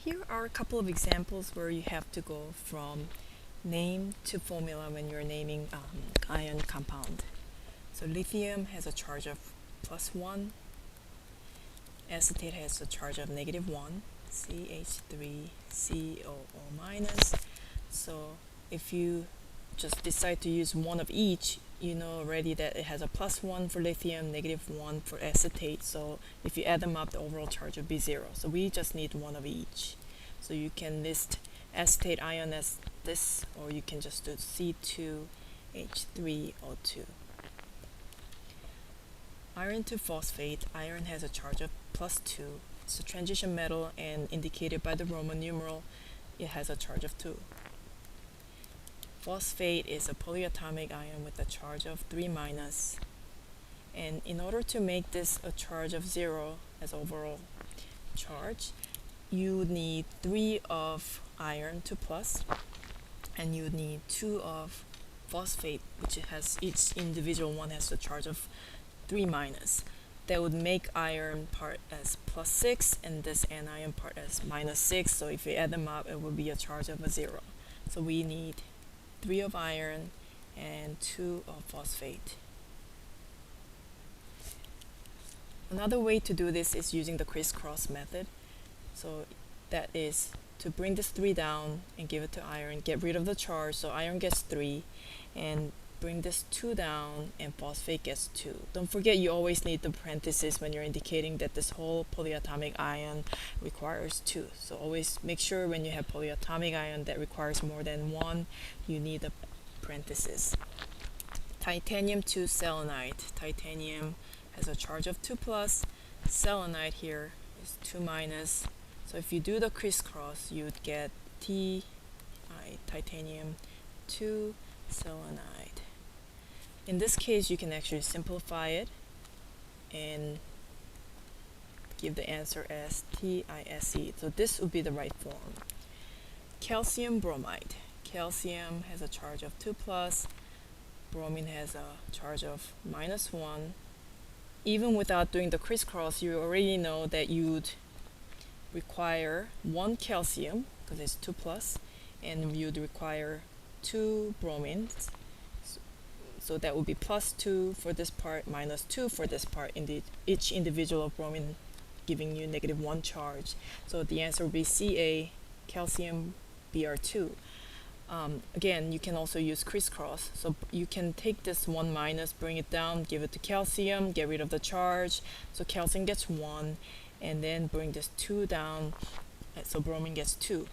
Here are a couple of examples where you have to go from name to formula when you're naming ion compound. So lithium has a charge of +1, acetate has a charge of -1, CH3COO-. So if you just decide to use one of each, you know already that it has a +1 for lithium, -1 for acetate. So if you add them up, the overall charge would be 0. So we just need one of each. So you can list acetate ion as this, or you can just do C2H3O2. Iron to phosphate. Iron has a charge of +2. It's a transition metal, and indicated by the Roman numeral, it has a charge of 2. Phosphate is a polyatomic ion with a charge of 3-. And in order to make this a charge of 0 as overall charge, you would need 3 of iron to plus, and you would need 2 of phosphate, which has each individual one has a charge of 3-. That would make iron part as +6 and this anion part as -6. So if you add them up, it would be a charge of a 0. So we need 3 of iron and 2 of phosphate. Another way to do this is using the crisscross method. So that is to bring this 3 down and give it to iron, get rid of the charge, so iron gets 3, and bring this 2 down and phosphate gets 2. Don't forget, you always need the parentheses when you're indicating that this whole polyatomic ion requires 2. So always make sure when you have polyatomic ion that requires more than 1, you need a parenthesis. Titanium to selenite. Titanium has a charge of 2+. Selenite here is 2-. So if you do the crisscross, you would get titanium 2 selenite. In this case, you can actually simplify it and give the answer as TiSe. So this would be the right form. Calcium bromide. Calcium has a charge of 2+. Bromine has a charge of -1. Even without doing the crisscross, you already know that you'd require 1 calcium, because it's 2+, and you'd require 2 bromines. So that would be +2 for this part, -2 for this part, each individual bromine giving you -1 charge. So the answer would be Ca, calcium Br2. Again, you can also use crisscross. So you can take this 1-, bring it down, give it to calcium, get rid of the charge. So calcium gets 1, and then bring this 2 down, so bromine gets 2.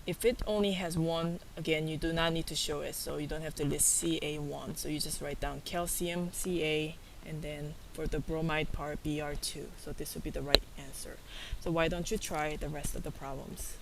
If it only has 1, again, you do not need to show it, so you don't have to list Ca1. So you just write down calcium, Ca, and then for the bromide part, Br2. So this would be the right answer. So why don't you try the rest of the problems?